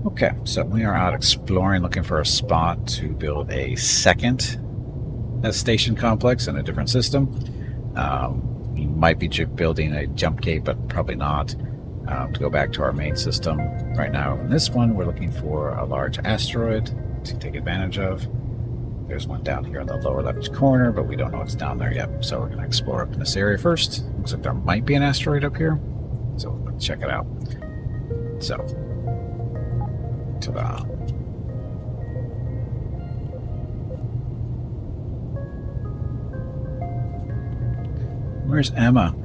Okay, so we are out exploring, looking for a spot to build a second station complex in a different system. We might be building a jump gate, but probably not. To go back to our main system right now, in this one, we're looking for a large asteroid to take advantage of. There's one down here in the lower left corner, but we don't know what's down there yet. So we're going to explore up in this area first. Looks like there might be an asteroid up here. So let's check it out. So, ta-da. Where's Emma?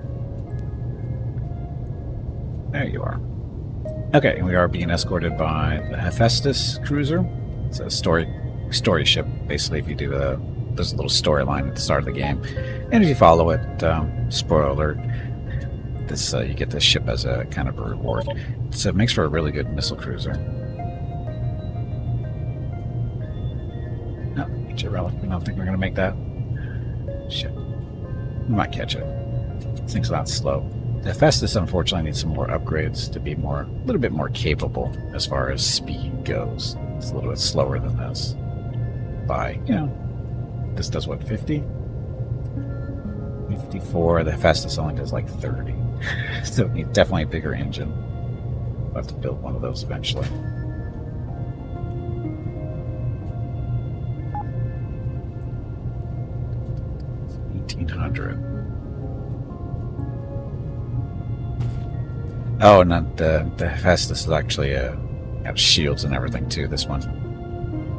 There you are. Okay, we are being escorted by the Hephaestus cruiser. It's a story ship, basically. If you do there's a little storyline at the start of the game, and if you follow it, spoiler alert, this you get this ship as a kind of a reward. So it makes for a really good missile cruiser. No, get your relic. I don't think we're gonna make that. Shit, we might catch it. This thing's a lot slow. The Hephaestus, unfortunately, needs some more upgrades to be a little bit more capable as far as speed goes. It's a little bit slower than this. By, this does what, 50? 54. The Hephaestus only does like 30. So it needs definitely a bigger engine. We'll have to build one of those eventually. $1,800. Oh, and the Hephaestus is actually got shields and everything too. This one.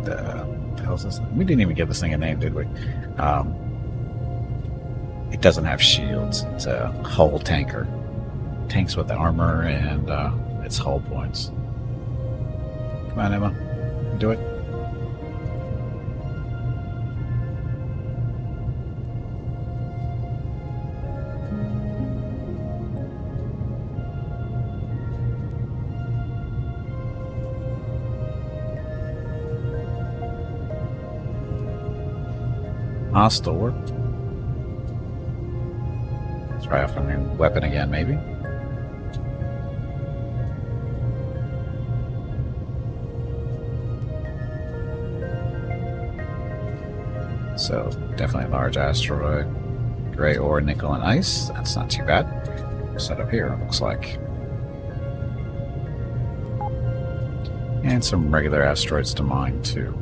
The hell is this? We didn't even give this thing a name, did we? It doesn't have shields. It's a hull tanker. Tanks with the armor and its hull points. Come on, Emma. Do it. Hostile work. Try off a new weapon again, maybe. So, definitely a large asteroid. Gray ore, nickel, and ice. That's not too bad. Set up here, it looks like. And some regular asteroids to mine, too.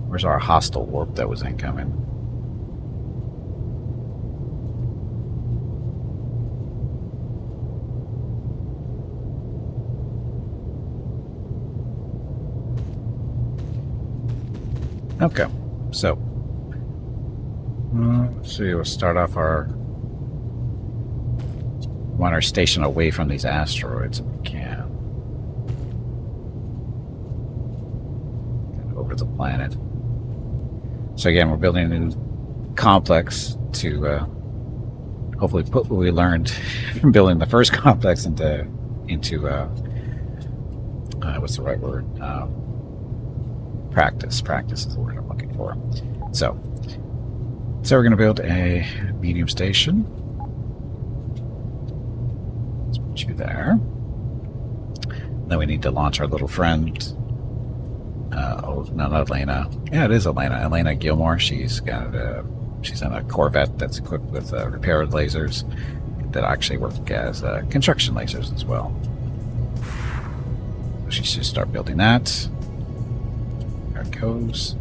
Where's our hostile warp that was incoming? Okay, so let's see. We'll start off want our station away from these asteroids if we can. Kind of over the planet. So again, we're building a new complex to hopefully put what we learned from building the first complex into what's the right word? Practice. Practice is the word I'm looking for. So we're going to build a medium station. Let's put you there. Then we need to launch our little friend. Oh, no, not Elena. Yeah, it is Elena. Elena Gilmore. She's in a Corvette that's equipped with repair lasers that actually work as construction lasers as well. She should start building that. There it goes.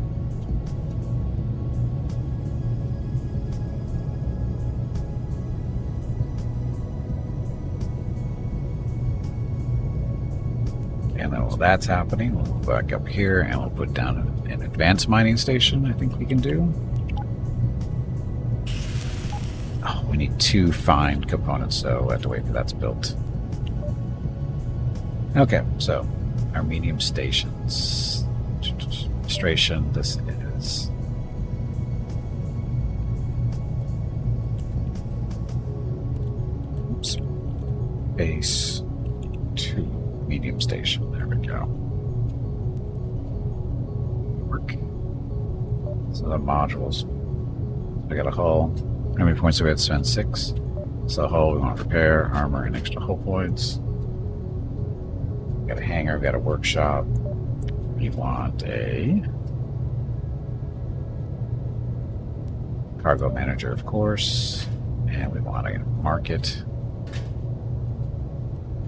And then while that's happening, we'll go back up here and we'll put down an advanced mining station, I think we can do. Oh, we need 2 fine components, so we'll have to wait till that's built. Okay, so our medium stations. Demonstration, this is... Oops. Base 2 medium station. There we go. So the modules. I got a hull. How many points do we have to spend? 6. So the hull, we want repair, armor, and extra hull points. We got a hangar, we got a workshop. We want a cargo manager, of course. And we want a market.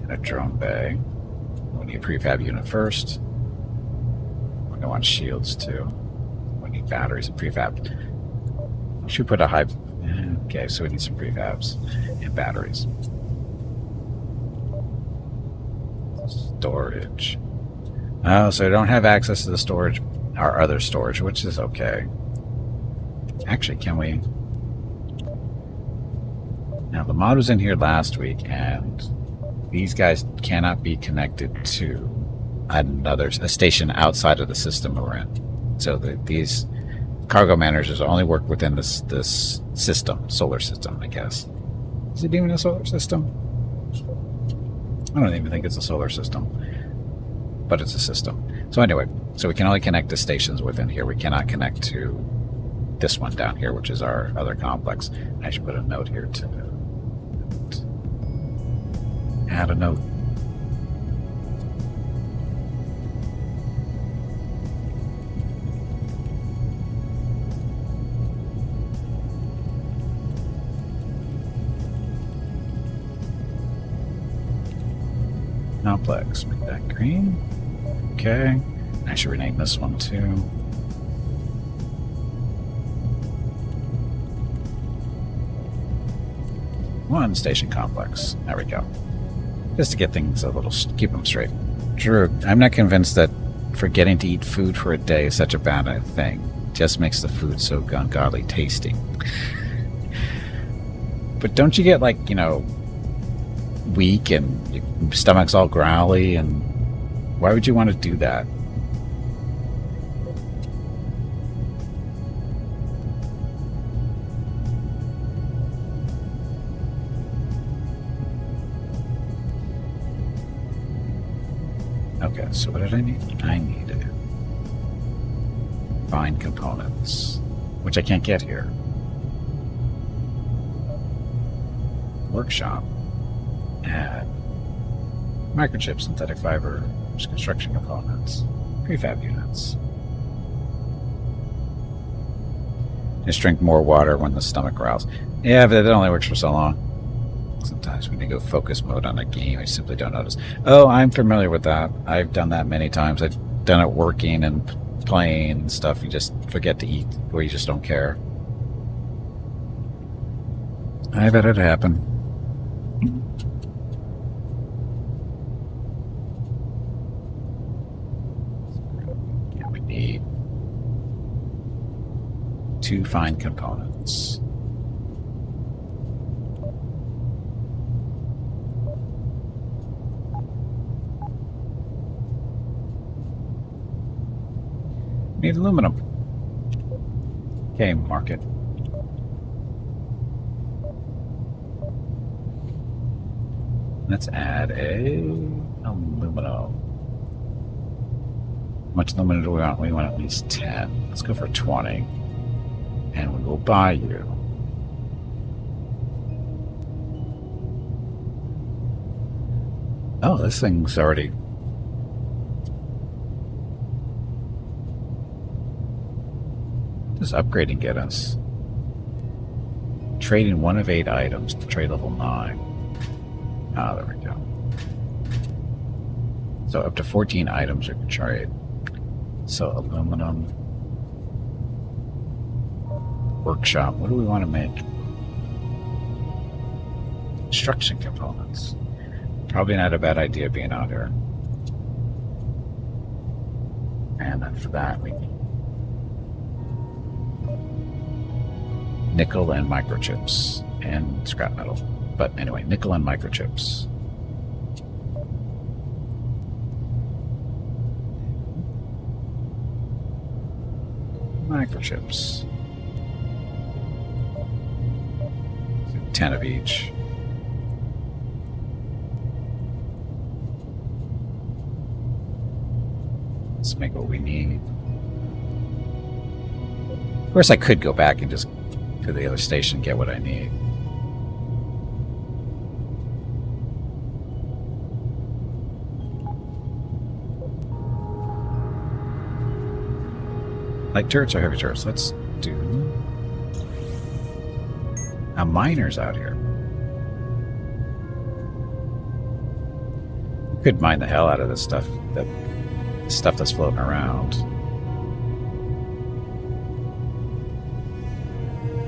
And a drone bay. We need a prefab unit first. We're going to want shields too. We need batteries and prefab. Should put a high. Okay, so we need some prefabs and batteries. Storage. Oh, so I don't have access to the storage, our other storage, which is okay. Actually, can we? Now, the mod was in here last week, and these guys cannot be connected to a station outside of the system we're in. So these cargo managers only work within this system, solar system, I guess. Is it even a solar system? I don't even think it's a solar system, but it's a system. So anyway, so we can only connect to stations within here. We cannot connect to this one down here, which is our other complex. I should put a note here to add a note. Complex, make that green. Okay, I should rename this one too. One station complex. There we go. Just to get things a little, keep them straight. Drew, I'm not convinced that forgetting to eat food for a day is such a bad thing. It just makes the food so ungodly tasty. But don't you get, like, you know, weak and your stomach's all growly, and why would you want to do that? Okay, so what did I need? I needed fine components, which I can't get here. Workshop. Add microchip, synthetic fiber, construction components, prefab units. Just drink more water when the stomach growls. Yeah, but it only works for so long. Sometimes when you go focus mode on a game, I simply don't notice. Oh, I'm familiar with that. I've done that many times. I've done it working and playing and stuff. You just forget to eat, or you just don't care. I've had it happen. We need 2 fine components. Need aluminum. Okay, market. Let's add a aluminum. How much aluminum do we want? We want at least 10. Let's go for 20. And we will buy you. Oh, this thing's already... What does upgrading get us? Trading 1 of 8 items to trade level 9. Ah, there we go. So up to 14 items we can trade. So aluminum. Workshop. What do we want to make? Construction components. Probably not a bad idea being out here. And then for that we need nickel and microchips and scrap metal. But anyway, nickel and microchips. Microchips. 10 of each. Let's make what we need. course, I could go back and just to the other station and get what I need. Light turrets or heavy turrets? Let's do... Now, miners out here. You could mine the hell out of this stuff. That stuff that's floating around.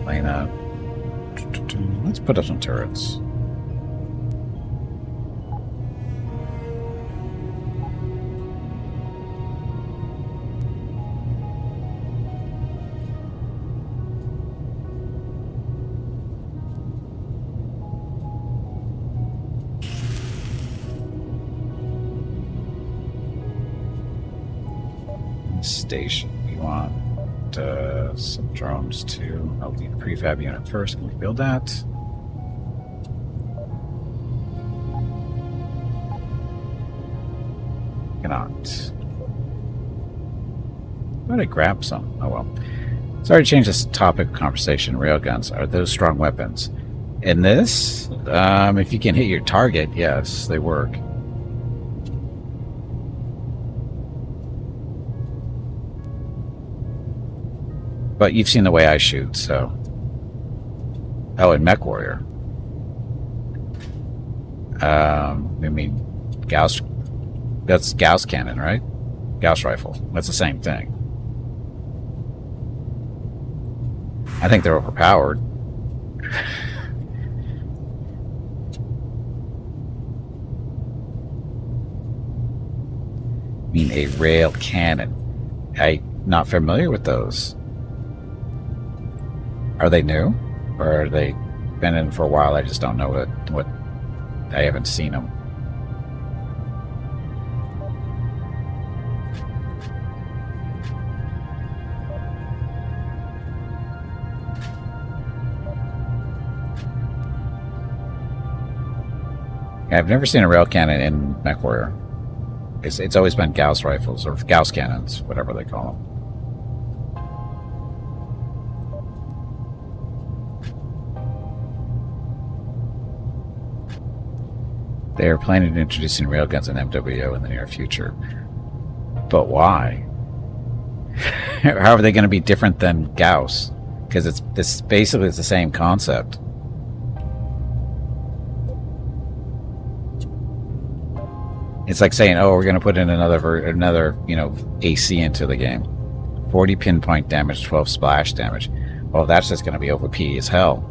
Laying out. Let's put up some turrets. Station. We want some drones too. I'll need a prefab unit first. Can we build that? Cannot. Why did I grab some? Oh well. Sorry to change this topic of conversation. Railguns, are those strong weapons? In this, if you can hit your target, yes, they work. But you've seen the way I shoot, so... Oh, and Mech Warrior. I mean, Gauss... That's Gauss cannon, right? Gauss rifle. That's the same thing. I think they're overpowered. I mean, a rail cannon. I'm not familiar with those. Are they new? Or are they been in for a while? I just don't know what I haven't seen them. I've never seen a rail cannon in Mech Warrior. It's always been Gauss rifles, or Gauss cannons, whatever they call them. They are planning on introducing railguns in MWO in the near future. But why? How are they going to be different than Gauss? Because it's basically the same concept. It's like saying, "Oh, we're going to put in another, AC into the game. 40 pinpoint damage, 12 splash damage. Well, that's just going to be OP as hell.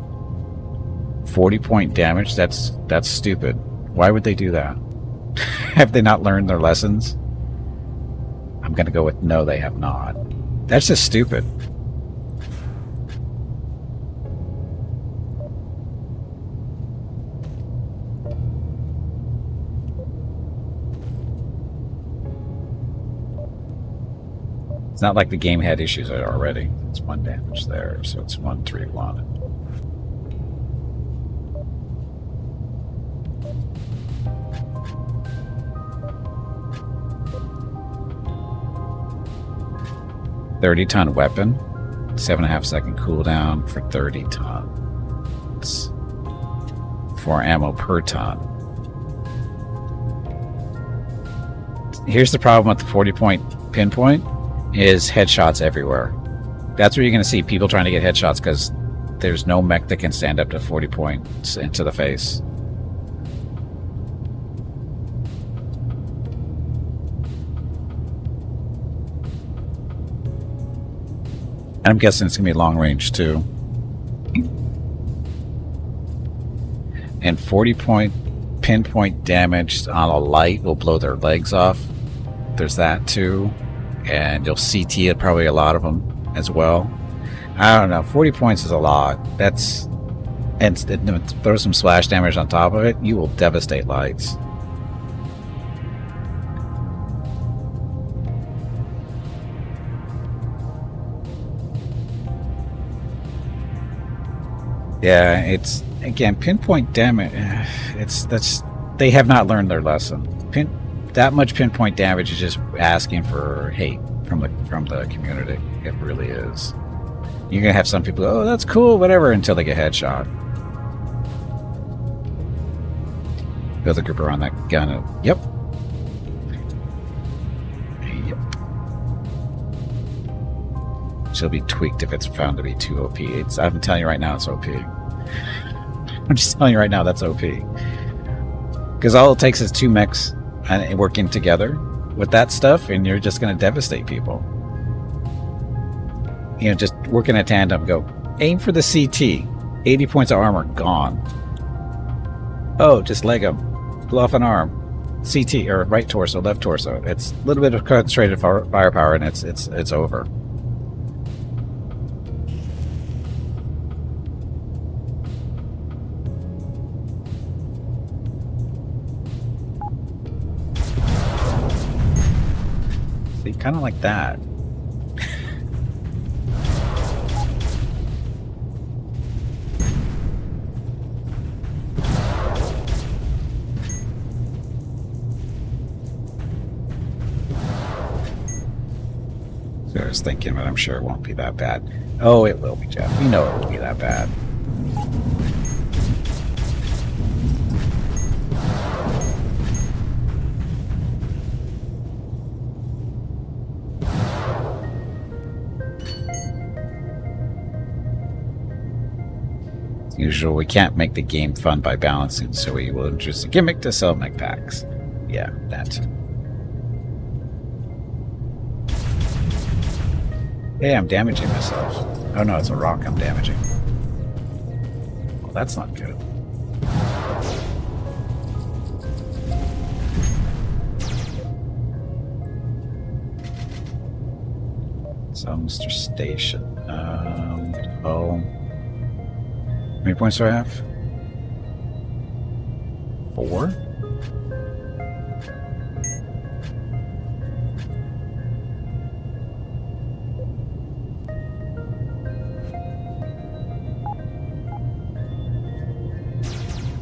40 point damage. That's stupid. Why would they do that? Have they not learned their lessons? I'm going to go with no, they have not. That's just stupid. It's not like the game had issues already. It's 1 damage there, so it's 131. $30-ton weapon, 7.5-second cooldown for 30 tons. 4 ammo per ton. Here's the problem with the 40-point pinpoint is headshots everywhere. That's where you're going to see people trying to get headshots because there's no mech that can stand up to 40 points into the face. And I'm guessing it's going to be long range too. And 40-point pinpoint damage on a light will blow their legs off. There's that too. And you'll CT probably a lot of them as well. I don't know. 40 points is a lot. And throw some splash damage on top of it, you will devastate lights. Yeah, it's again pinpoint damage. They have not learned their lesson. That much pinpoint damage is just asking for hate from the community. It really is. You're gonna have some people go, oh, that's cool, whatever, until they get headshot. Build a group around that gun. Yep. Yep. She'll be tweaked if it's found to be too OP. I'm telling you right now, it's OP. I'm just telling you right now, that's OP. Because all it takes is 2 mechs and working together with that stuff, and you're just going to devastate people. You know, just working a tandem, go, aim for the CT. 80 points of armor, gone. Oh, just leg him. Blow off an arm. CT, or right torso, left torso. It's a little bit of concentrated firepower, and it's over. See, kind of like that. I was thinking, but I'm sure it won't be that bad. Oh, it will be, Jeff. We know it will be that bad. As usual, we can't make the game fun by balancing, so we will introduce a gimmick to sell mech packs. Yeah, that. Hey, I'm damaging myself. Oh no, it's a rock I'm damaging. Well, that's not good. So, Mr. Station. Oh. How many points do I have? 4?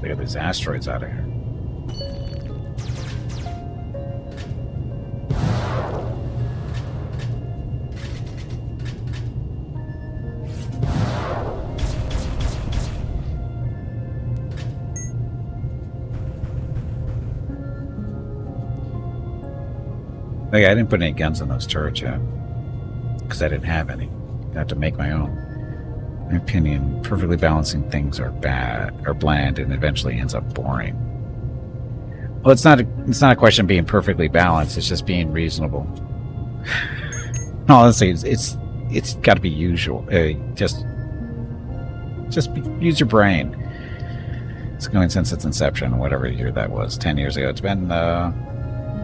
Get these asteroids out of here. Okay, I didn't put any guns on those turrets yet because I didn't have any. I had to make my own. In my opinion, perfectly balancing things are bad or bland, and eventually ends up boring. Well, it's not a question of being perfectly balanced. It's just being reasonable. Honestly, it's got to be usual. Just use your brain. It's going since its inception, whatever year that was, 10 years ago. It's been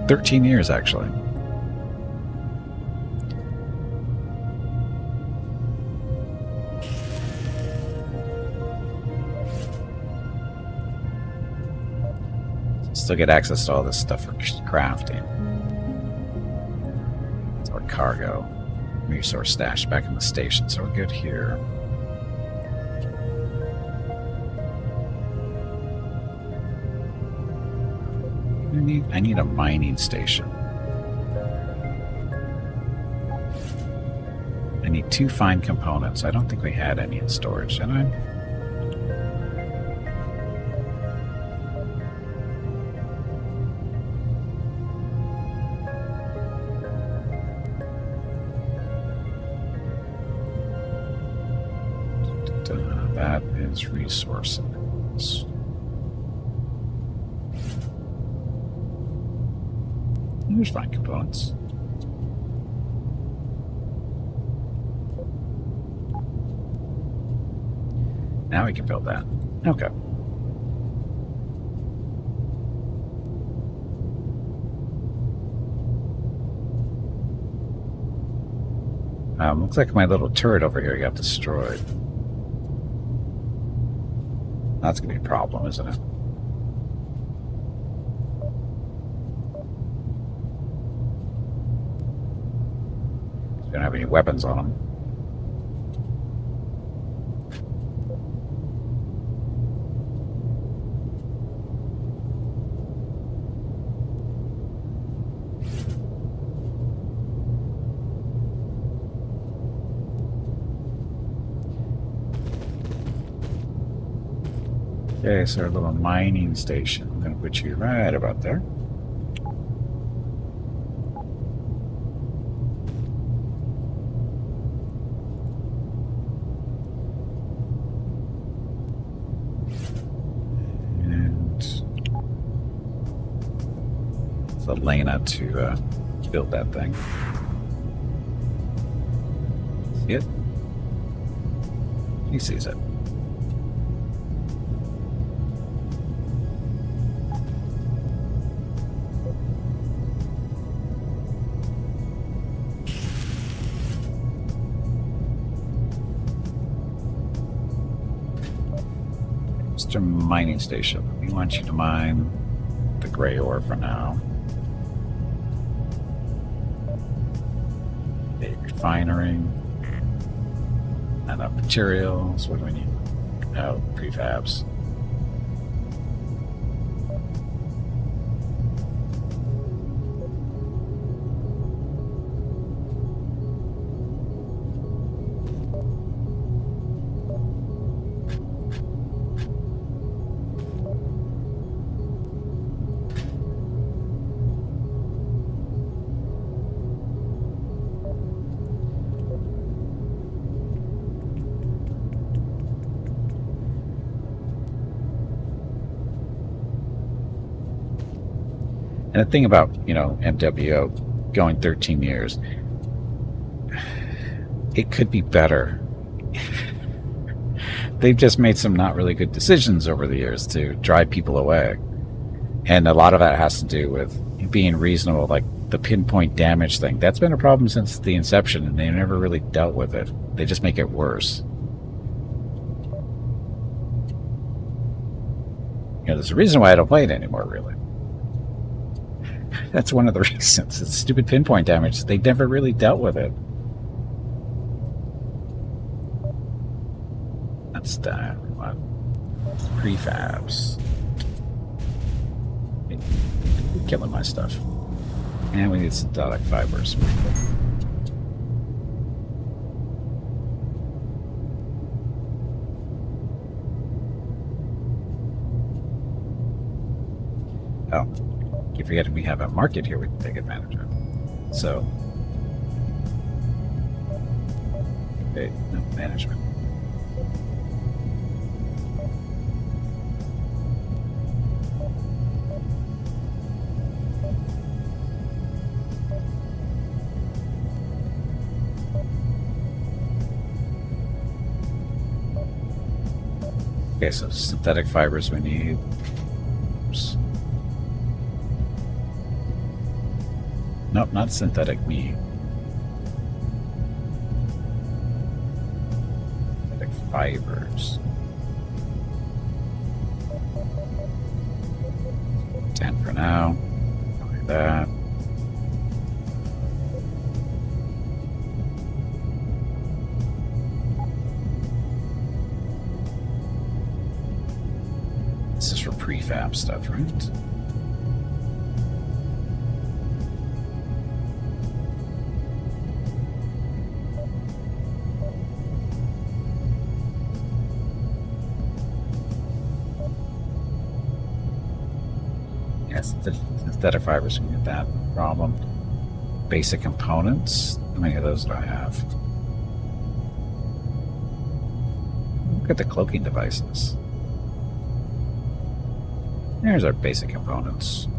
13 years actually. Still get access to all this stuff for crafting. It's our cargo. Resource stash back in the station, so we're good here. I need a mining station. I need 2 fine components. I don't think we had any in storage, did I? That is resources. There's fine components. Now we can build that. Okay. Looks like my little turret over here got destroyed. That's going to be a problem, isn't it? We don't have any weapons on them. Okay, so our little mining station. I'm going to put you right about there. And it's Elena to build that thing. See it? He sees it. Mr. Mining Station, we want you to mine the gray ore for now. A refinery. Enough materials. What do we need? Oh, prefabs. And the thing about, MWO going 13 years, it could be better. They've just made some not really good decisions over the years to drive people away. And a lot of that has to do with being reasonable, like the pinpoint damage thing. That's been a problem since the inception, and they never really dealt with it. They just make it worse. There's a reason why I don't play it anymore, really. That's one of the reasons. It's stupid pinpoint damage. They never really dealt with it. That's that. Prefabs. You're killing my stuff. And we need synthetic fibers. Oh. Keep forgetting we have a market here we can take advantage of. So, okay, no management. Okay, so synthetic fibers we need. Oops. Nope, not synthetic meat. Synthetic fibers. 10 for now. Like that. This is for prefab stuff, right? Synthetic fibers can get that problem. Basic components. How many of those do I have? Look at the cloaking devices. There's our basic components.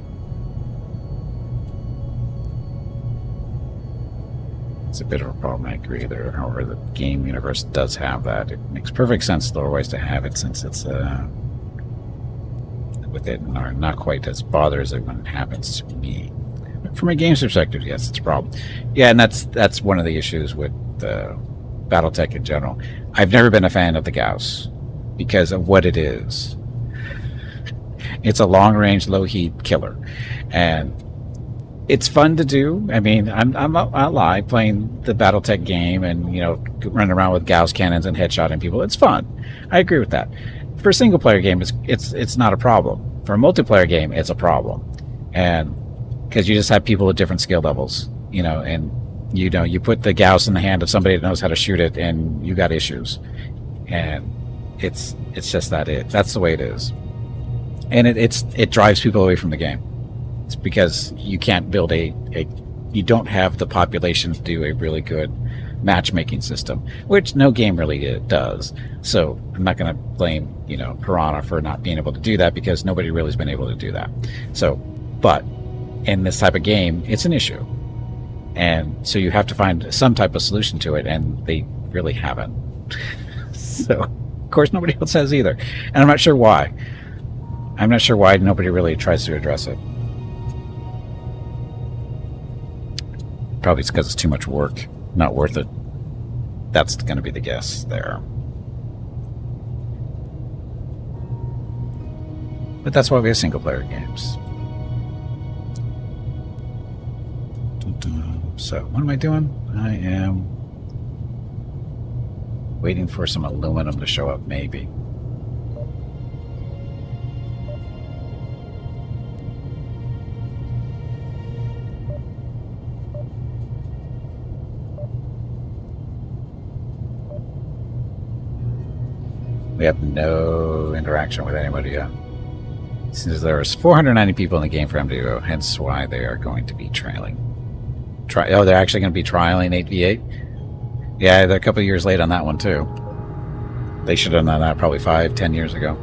It's a bit of a problem, I agree there. However, the game universe does have that. It makes perfect sense otherwise to have it, since it's with it are not quite as bothered as it when it happens to me. From a game's perspective, yes, it's a problem. Yeah, and that's one of the issues with BattleTech in general. I've never been a fan of the Gauss because of what it is. It's a long-range, low-heat killer, and it's fun to do. I mean, I'll lie, playing the BattleTech game and running around with Gauss cannons and headshotting people. It's fun. I agree with that. For a single player game, it's not a problem. For a multiplayer game, it's a problem, and because you just have people at different skill levels, and you put the Gauss in the hand of somebody that knows how to shoot it, and you got issues. And It's just that's the way it is, and it drives people away from the game. It's because you can't build you don't have the population to do a really good matchmaking system, which no game really does. So I'm not going to blame Piranha for not being able to do that, because nobody really has been able to do that. So, but in this type of game, it's an issue, and so you have to find some type of solution to it, and they really haven't. So of course nobody else has either, and I'm not sure why. I'm not sure why nobody really tries to address it. Probably it's because it's too much work. Not worth it. That's going to be the guess there. But that's why we have single-player games. So, what am I doing? I am waiting for some aluminum to show up, maybe. We have no interaction with anybody yet. Since there's 490 people in the game for them to go, hence why they are going to be trailing. Oh, they're actually going to be trialing 8v8? Yeah, they're a couple of years late on that one, too. They should have done that probably 5-10 years ago.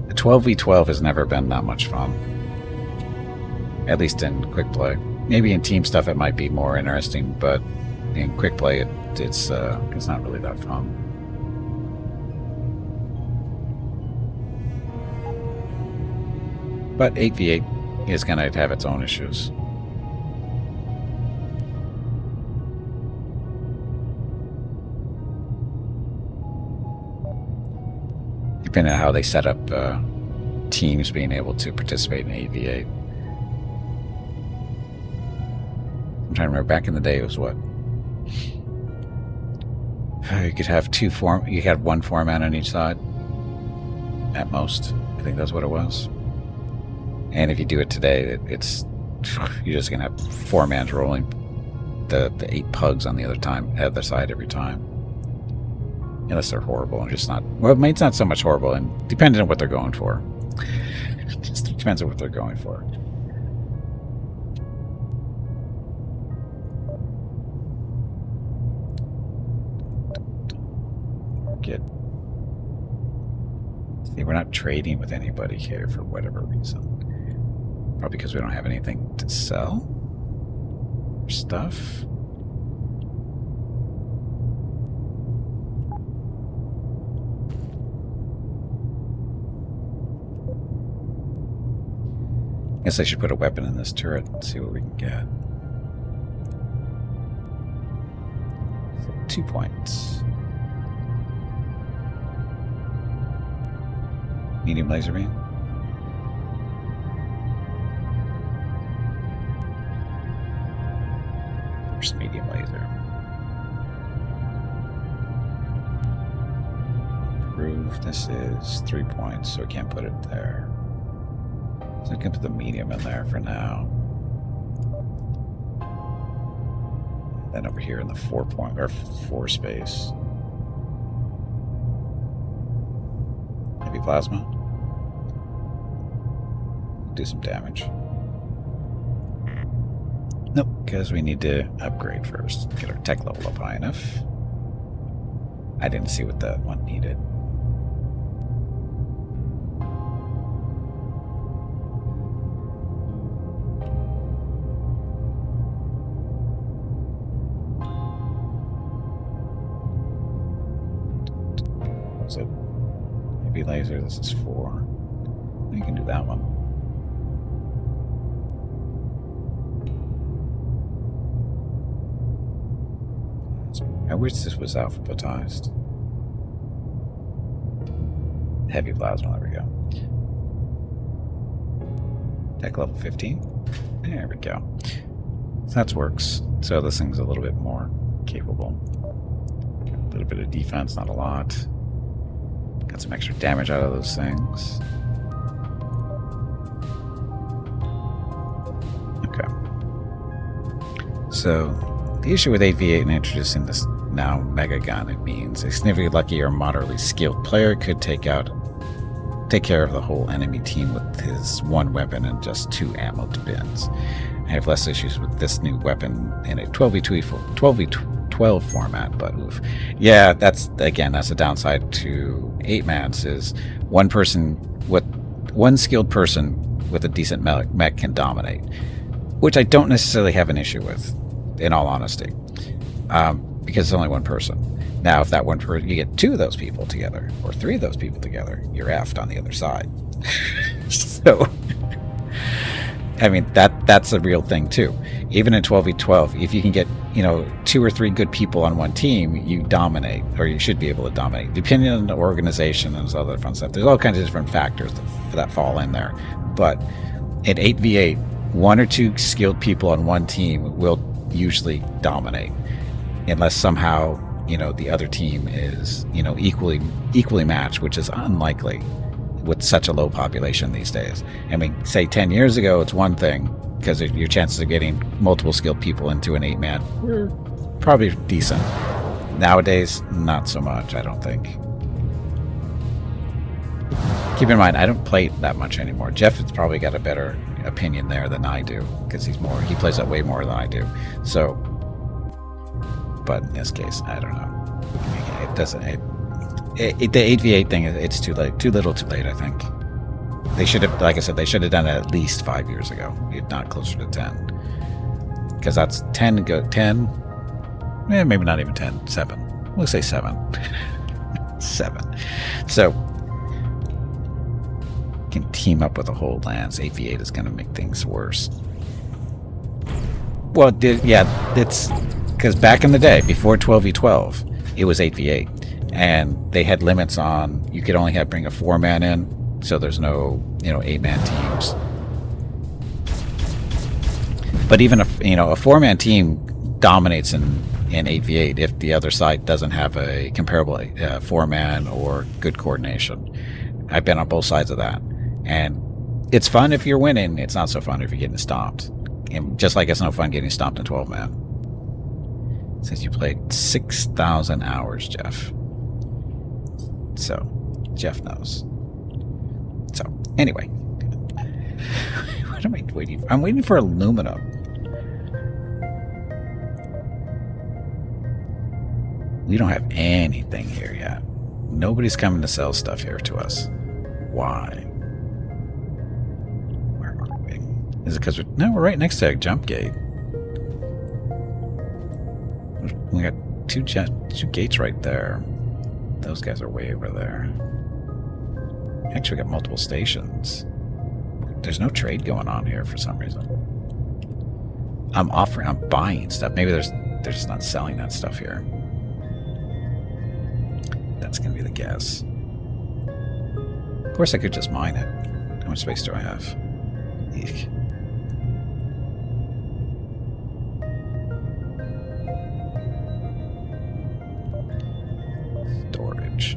The 12v12 has never been that much fun. At least in quick play. Maybe in team stuff it might be more interesting, but in quick play it's not really that fun. But 8v8 is going to have its own issues. Depending on how they set up teams being able to participate in 8v8. I'm trying to remember, back in the day it was what? You could have you had one foreman on each side at most. I think that's what it was. And if you do it today, you're just gonna have foremans rolling the 8 pugs on the other side every time. Unless they're horrible and just not, well, it's not so much horrible, and depending on what they're going for. It just depends on what they're going for. See, we're not trading with anybody here for whatever reason. Probably because we don't have anything to sell or stuff. Guess I should put a weapon in this turret and see what we can get. So 2 points. Medium laser beam. First medium laser. Improve. This is 3 points, so we can't put it there. So I can put the medium in there for now. Then over here in the 4 space. Maybe plasma. Do some damage. Nope, because we need to upgrade first. Get our tech level up high enough. I didn't see what that one needed. What's it? Maybe laser, this is 4. You can do that one. I wish this was alphabetized. Heavy plasma, there we go. Tech level 15. There we go. So that works. So this thing's a little bit more capable. A little bit of defense, not a lot. Got some extra damage out of those things. Okay. So the issue with 8v8 and introducing this now mega gun, it means a significantly lucky or moderately skilled player could take care of the whole enemy team with his one weapon and just 2 ammo bins. I have less issues with this new weapon in a 12v12 format, but oof. Yeah, that's a downside to 8-mans is one skilled person with a decent mech can dominate, which I don't necessarily have an issue with, in all honesty, because it's only one person. Now, if that one person, you get 2 of those people together, or 3 of those people together, you're effed on the other side. So, I mean, that's a real thing too. Even in 12v12, if you can get 2 or 3 good people on one team, you dominate, or you should be able to dominate, depending on the organization and other fun stuff. There's all kinds of different factors that fall in there. But in 8v8, 1 or 2 skilled people on one team will usually dominate, unless somehow the other team is equally matched, which is unlikely with such a low population these days. I mean, say 10 years ago, it's one thing, because your chances of getting multiple skilled people into an 8-man were probably decent. Nowadays, not so much, I don't think. Keep in mind, I don't play that much anymore. Jeff has probably got a better opinion there than I do, because he plays that way more than I do. So, but in this case, I don't know. It doesn't. The 8v8 thing, it's too late. Too little, too late. I think they should have, like I said, they should have done it at least 5 years ago, if not closer to 10. Because that's 10. Maybe not even 10. 7. We'll say 7. 7. So. Can team up with a whole lance. 8v8 is going to make things worse. Well, it's because back in the day, before 12v12, it was 8v8, and they had limits on you could only bring a 4-man in, so there's no 8-man teams. But even a 4-man team dominates in 8v8 if the other side doesn't have a comparable 4-man or good coordination. I've been on both sides of that. And it's fun if you're winning. It's not so fun if you're getting stomped. And just like it's no fun getting stomped in 12-man. Since you played 6,000 hours, Jeff. So, Jeff knows. So, anyway. What am I waiting for? I'm waiting for aluminum. We don't have anything here yet. Nobody's coming to sell stuff here to us. Why? Is it because we're right next to a jump gate? We got two gates right there. Those guys are way over there. Actually, we got multiple stations. There's no trade going on here for some reason. I'm buying stuff. Maybe they're just not selling that stuff here. That's gonna be the guess. Of course, I could just mine it. How much space do I have? Eek. Storage.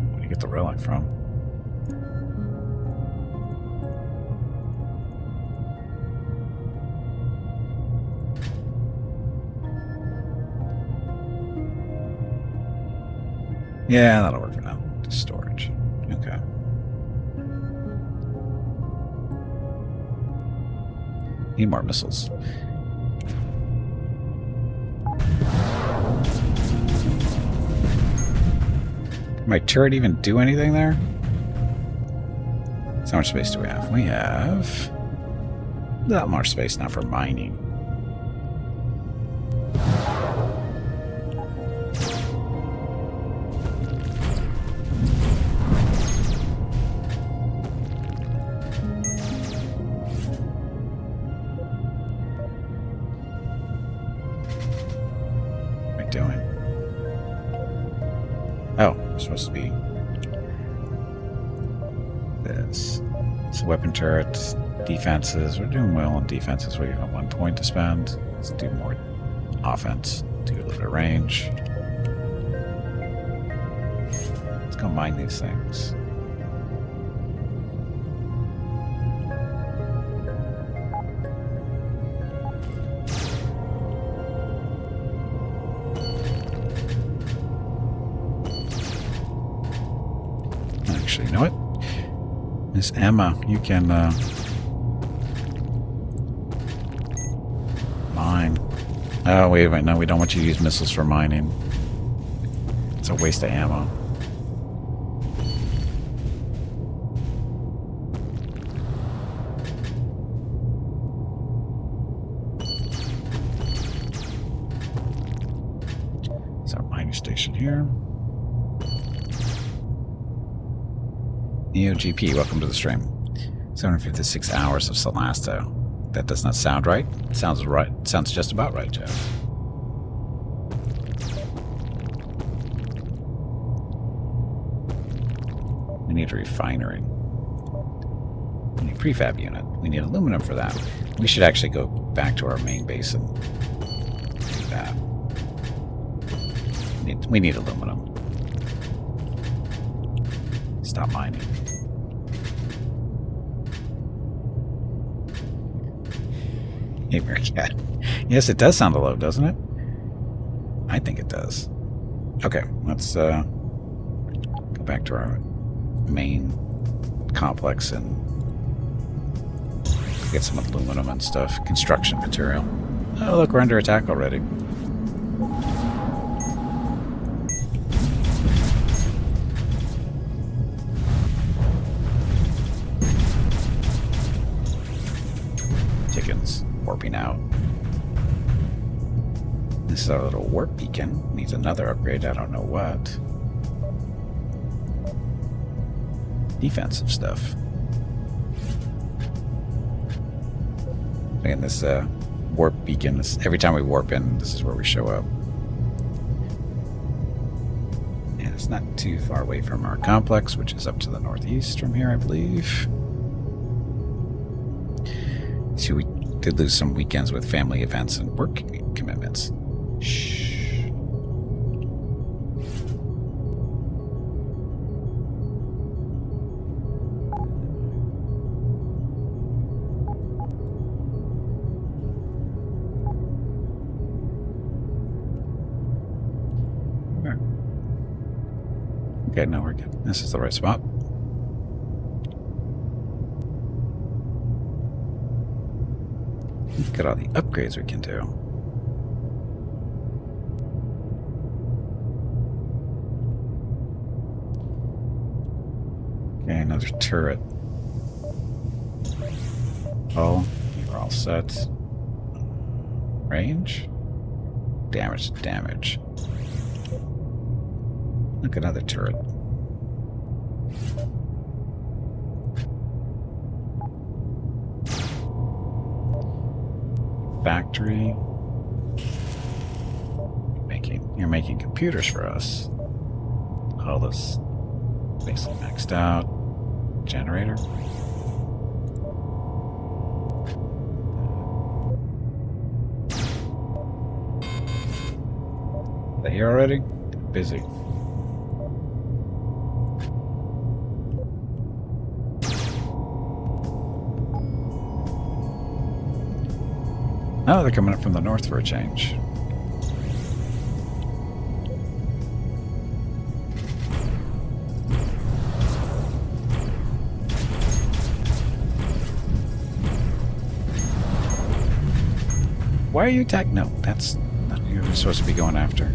Where do you get the relic from? Yeah, that'll work for now. Just storage. Okay. Need more missiles. Can my turret even do anything there? So how much space do we have? We have a lot more space now for mining. Doing? Oh, it's supposed to be this. It's weapon turrets, defenses. We're doing well on defenses. We have 1 point to spend. Let's do more offense. Do a little bit of range. Let's go mine these things. Actually, you know what? Miss Emma, you can mine. Oh, wait a minute. No, we don't want you to use missiles for mining. It's a waste of ammo. It's our mining station here. NeoGP, welcome to the stream. 756 hours of Solasto. That does not sound right. Sounds right. Sounds just about right, Jeff. We need a refinery. We need a prefab unit. We need aluminum for that. We should actually go back to our main base and do that. We need aluminum. Stop mining. Hey, Meerkat. Yes, it does sound low, doesn't it? I think it does. Okay, let's go back to our main complex and get some aluminum and stuff. Construction material. Oh, look, we're under attack already. Chickens warping out. This is our little warp beacon. Needs another upgrade. I don't know what. Defensive stuff. Again, this warp beacon, this, every time we warp in, this is where we show up. And it's not too far away from our complex, which is up to the northeast from here, I believe. See, we did lose some weekends with family events and work commitments. Shh. Okay, no, we're good. This is the right spot. Look at all the upgrades we can do. Okay, another turret. Oh, you're all set. Range? Damage, damage. Look, another turret. Factory. You're making computers for us. All this basically maxed out. Generator. Are they here already? Busy. Oh, they're coming up from the north for a change. Why are you attacking? No, that's not who you're supposed to be going after.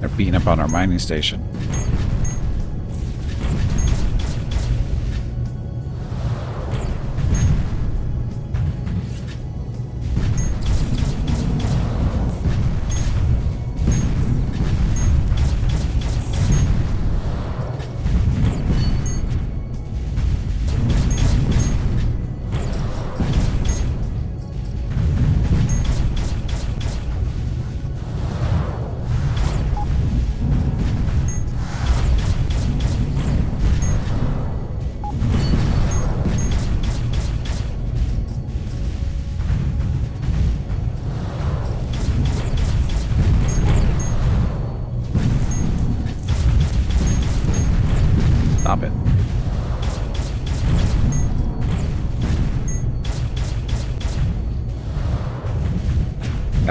They're beating up on our mining station.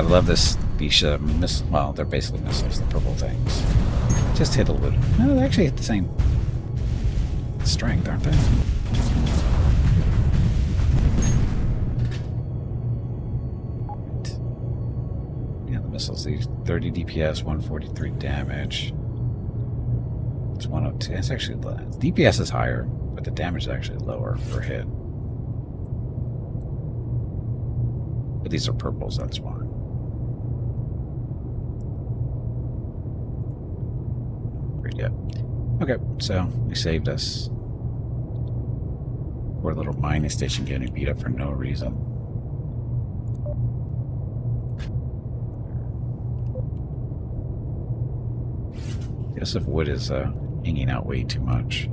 love this. These well, they're basically missiles, the purple things. Just hit a little. No, they actually hit the same strength, aren't they? Yeah, the missiles. These 30 DPS, 143 damage. It's 102. It's actually DPS is higher, but the damage is actually lower per hit. But these are purples, that's why. Pretty good. Okay, so we saved us. Poor little mining station getting beat up for no reason. Guess if wood is hanging out way too much.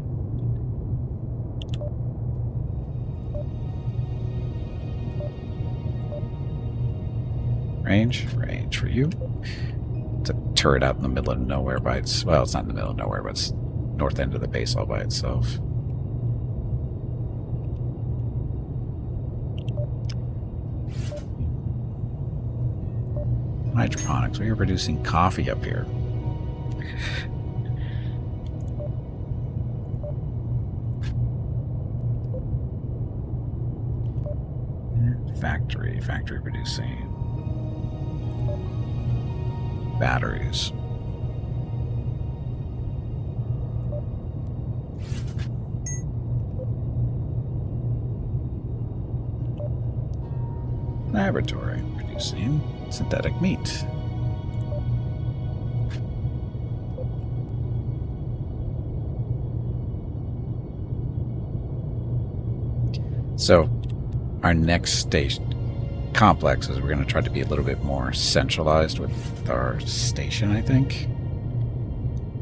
Range for you. It's a turret out in the middle of nowhere by its... Well, it's not in the middle of nowhere, but it's north end of the base all by itself. Hydroponics. We are producing coffee up here. Factory producing batteries. Laboratory producing synthetic meat. So our next station complex is we're going to try to be a little bit more centralized with our station, I think.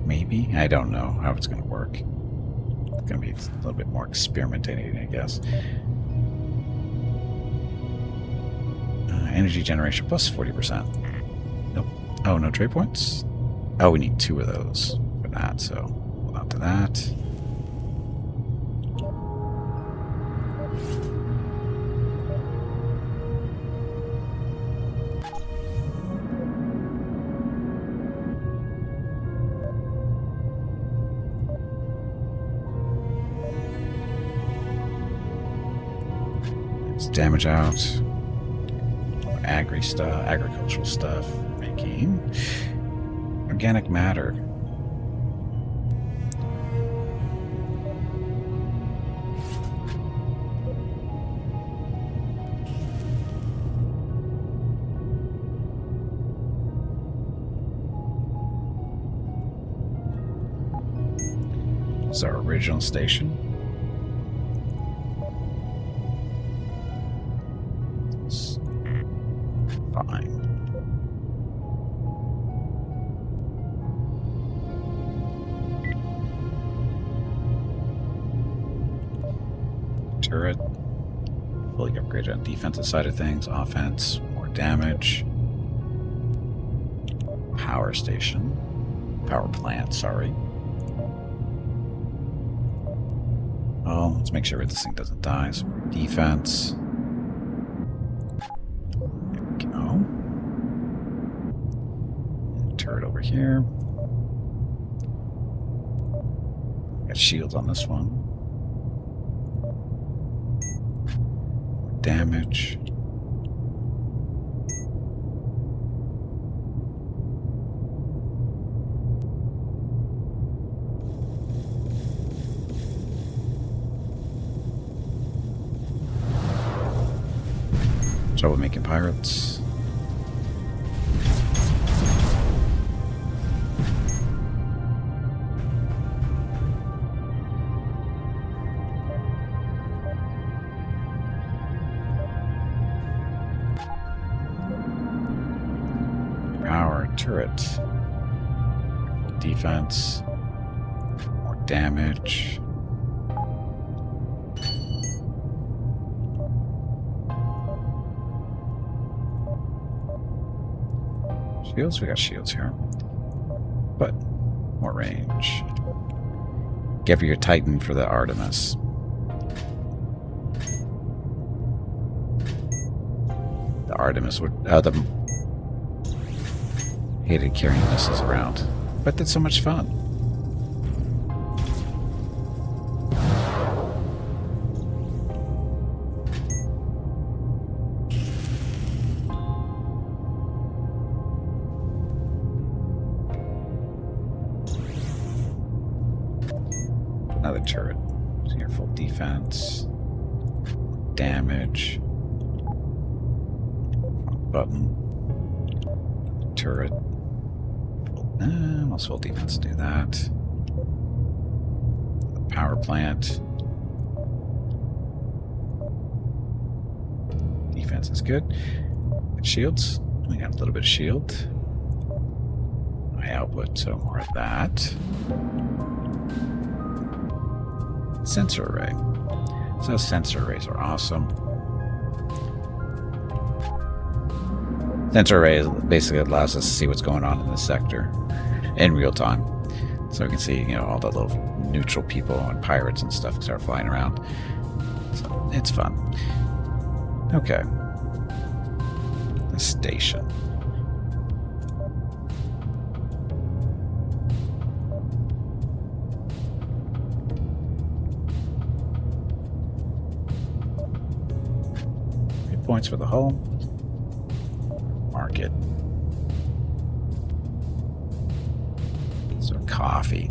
Maybe. I don't know how it's going to work. It's going to be a little bit more experimenting, I guess. Energy generation plus 40%. Nope. Oh, no trade points? Oh, we need 2 of those for that, so hold on to that. Let's damage out. Agricultural stuff, making organic matter. This is our original station. Fine. Turret. Fully upgraded on defensive side of things. Offense. More damage. Power station. Power plant, sorry. Oh, let's make sure this thing doesn't die. So defense. Turret over here. Got shields on this one. Damage. Trouble making pirates. Turret. Defense. More damage. Shields? We got shields here. But more range. Give your Titan for the Artemis. The Artemis would... Hated carrying missiles around, but it's so much fun. Another turret. So your full defense, damage, button, turret. Most full defense do that. The power plant. Defense is good. Shields. We got a little bit of shield. High output, so more of that. Sensor array. So sensor arrays are awesome. Sensor array basically allows us to see what's going on in the sector in real time. So we can see, you know, all the little neutral people and pirates and stuff start flying around. So it's fun. Okay. The station. Points for the hull. Market. So coffee.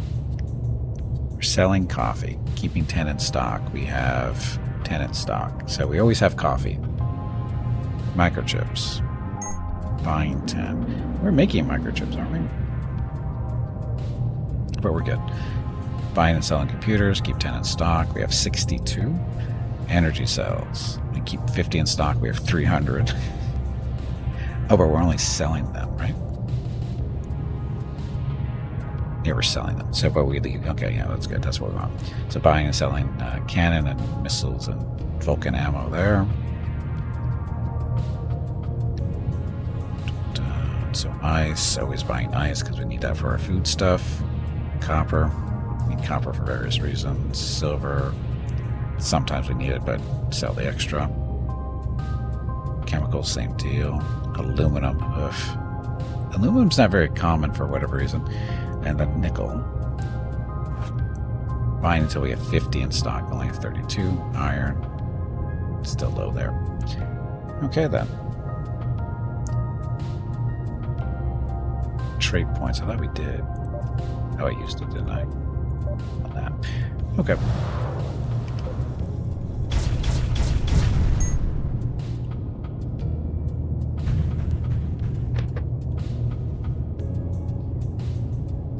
We're selling coffee. Keeping 10 in stock. We have 10 in stock. So we always have coffee. Microchips. Buying 10. We're making microchips, aren't we? But we're good. Buying and selling computers. Keep 10 in stock. We have 62. Energy cells. We keep 50 in stock. We have 300. Oh, but we're only selling them, right? Yeah, we're selling them. So, but we leave. Okay, yeah, that's good. That's what we want. So, buying and selling cannon and missiles and Vulcan ammo there. So, ice. Always buying ice because we need that for our food stuff. Copper. We need copper for various reasons. Silver. Sometimes we need it, but sell the extra. Chemicals, same deal. Aluminum. Ugh. Aluminum's not very common for whatever reason. And then nickel. Buying until we have 50 in stock. Only have 32. Iron. Still low there. Okay then. Trade points. I thought we did. Oh, I used it, didn't I? On that. Okay.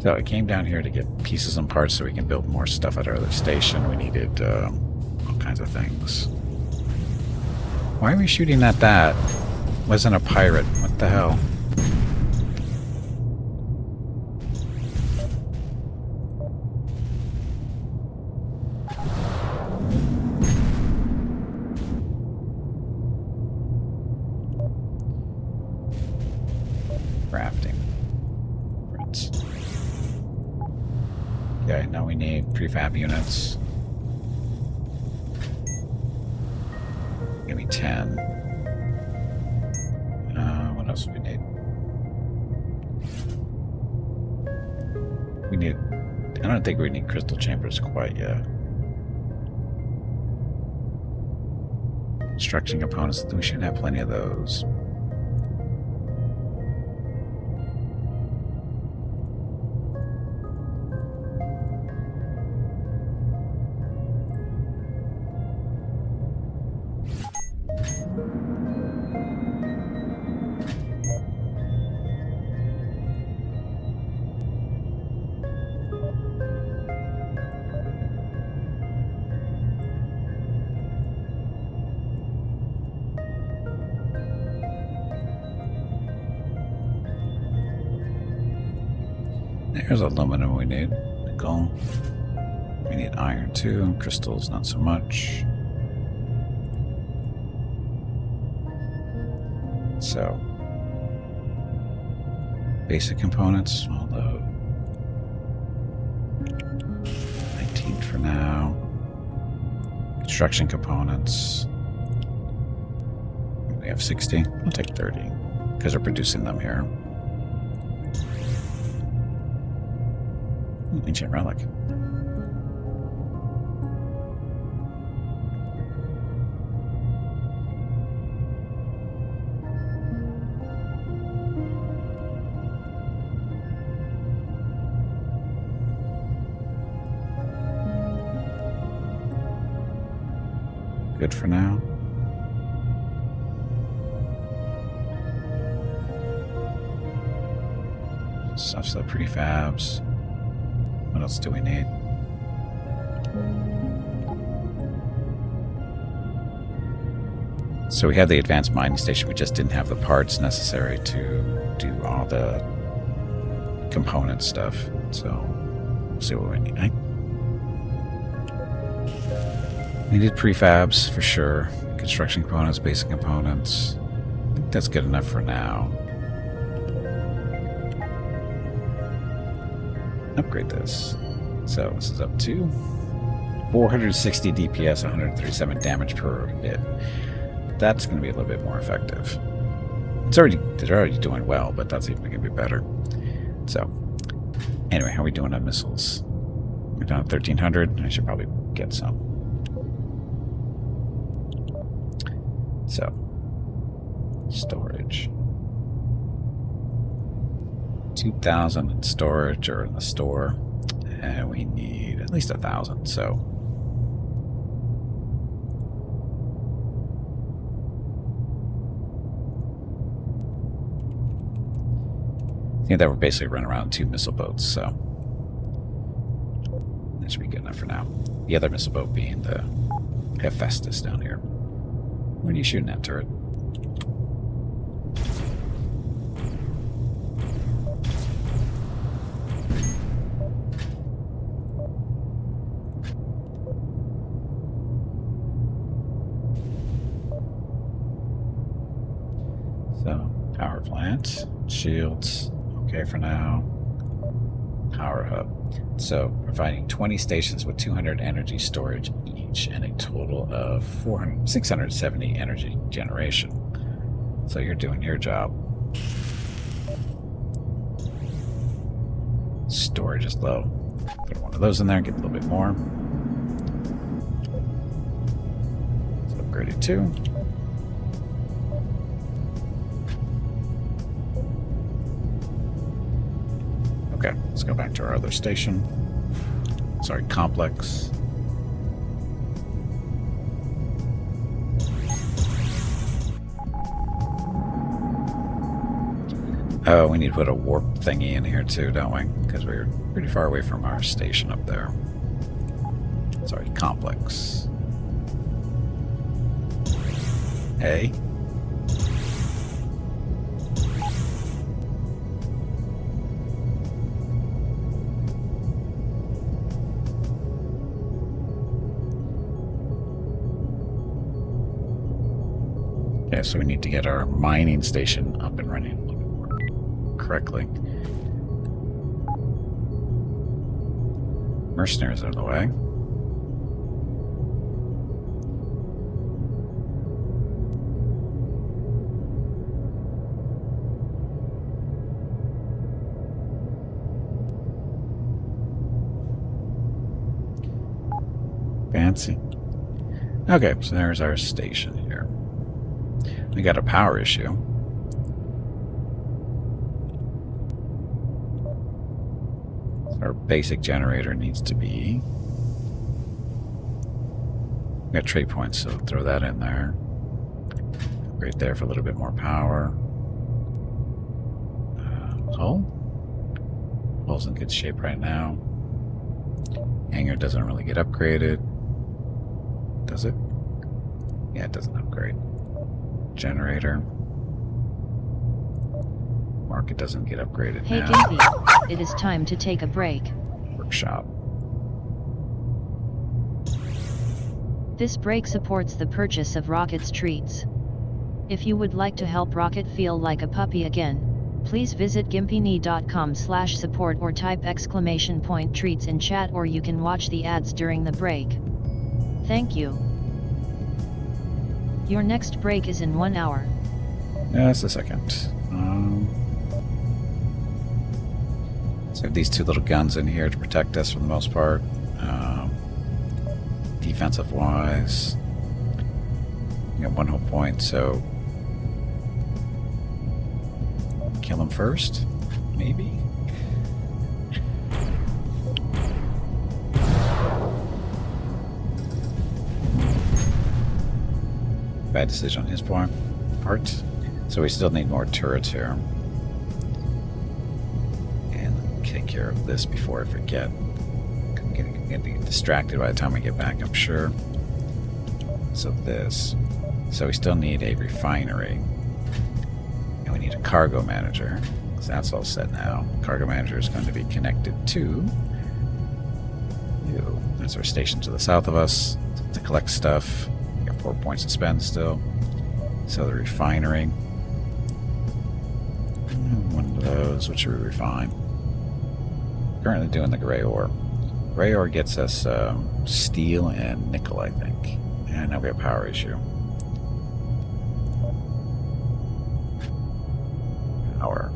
So I came down here to get pieces and parts so we can build more stuff at our other station. We needed all kinds of things. Why are we shooting at that? Wasn't a pirate. What the hell? Crafting. Okay, now we need prefab units. Give me 10. What else do we need? We need... I don't think we need crystal chambers quite yet. Construction components. We should have plenty of those. There's aluminum we need. Nickel. We need iron too. Crystals, not so much. So, basic components, although 19 for now. Construction components. We have 60. I'll take 30 because we're producing them here. Ancient relic. Good for now. Stuff's the prefabs. What else do we need? So we had the advanced mining station. We just didn't have the parts necessary to do all the component stuff. So we'll see what we need. We did prefabs for sure. Construction components, basic components. I think that's good enough for now. Upgrade this. So this is up to 460 DPS, 137 damage per hit. That's going to be a little bit more effective. They're already doing well, but that's even going to be better. So anyway, how are we doing on missiles? We're down at 1,300. I should probably get some. So storage. 2,000 in storage or in the store, and we need at least 1,000. So I think that we're basically running around 2 missile boats, so that should be good enough for now. The other missile boat being the Hephaestus down here. When are you shooting that turret? So, power plant, shields, okay for now. Power hub. So, providing 20 stations with 200 energy storage each and a total of 670 energy generation. So, you're doing your job. Storage is low. Put one of those in there and get a little bit more. So, upgrade it too. Okay, let's go back to our other station. Sorry, complex. Oh, we need to put a warp thingy in here too, don't we? Because we're pretty far away from our station up there. Sorry, complex. A. Okay, so we need to get our mining station up and running a little bit more correctly. Mercenaries are in the way. Fancy. Okay, so there's our station here. We got a power issue. Our basic generator needs to be... We got trade points, so throw that in there. Right there for a little bit more power. Hull? Hull's in good shape right now. Hangar doesn't really get upgraded. Does it? Yeah, it doesn't upgrade. Generator. Market doesn't get upgraded Hey now. Gimpy, it is time to take a break. Workshop. This break supports the purchase of Rocket's treats. If you would like to help Rocket feel like a puppy again, please visit gimpyknee.com/support or type !treats in chat, or you can watch the ads during the break. Thank you. Your next break is in 1 hour. Yeah, that's a second. we have these two little guns in here to protect us for the most part. Defensive wise, we got 1 whole point, so kill him first, maybe. Bad decision on his part. So we still need more turrets here. And take care of this before I forget. I'm getting distracted by the time we get back, I'm sure. So this. So we still need a refinery. And we need a cargo manager. So that's all set now. Cargo manager is going to be connected to you. That's our station to the south of us to collect stuff. 4 points to spend still. So the refinery. One of those, which we refine. Currently doing the gray ore. Gray ore gets us steel and nickel, I think. And now we have a power issue. Power.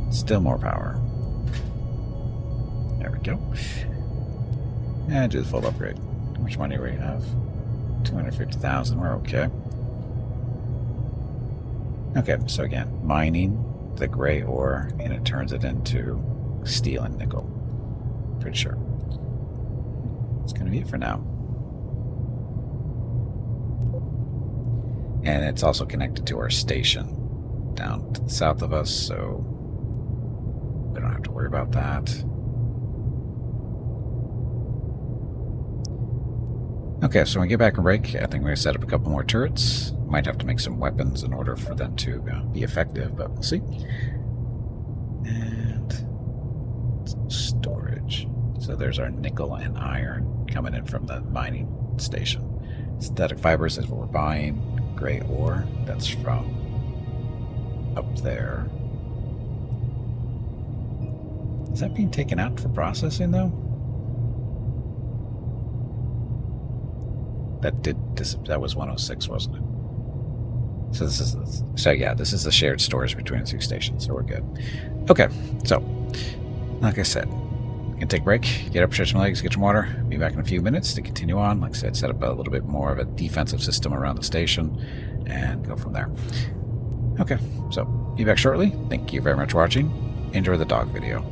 Still more power. There we go. And do the full upgrade. How much money do we have? 250,000. We're okay. Okay, so again, mining the gray ore, and it turns it into steel and nickel. Pretty sure. That's going to be it for now. And it's also connected to our station down to the south of us, so we don't have to worry about that. Okay, so when we get back from break, I think we're going to set up a couple more turrets. Might have to make some weapons in order for them to be effective, but we'll see. And some storage. So there's our nickel and iron coming in from the mining station. Synthetic fibers is what we're buying. Gray ore, that's from up there. Is that being taken out for processing, though? That was 106, wasn't it? So this is this is the shared storage between the two stations, so we're good. Okay, so like I said, gonna take a break, get up, stretch my legs, get some water. Be back in a few minutes to continue on. Like I said, set up a little bit more of a defensive system around the station and go from there. Okay, so be back shortly. Thank you very much for watching. Enjoy the dog video.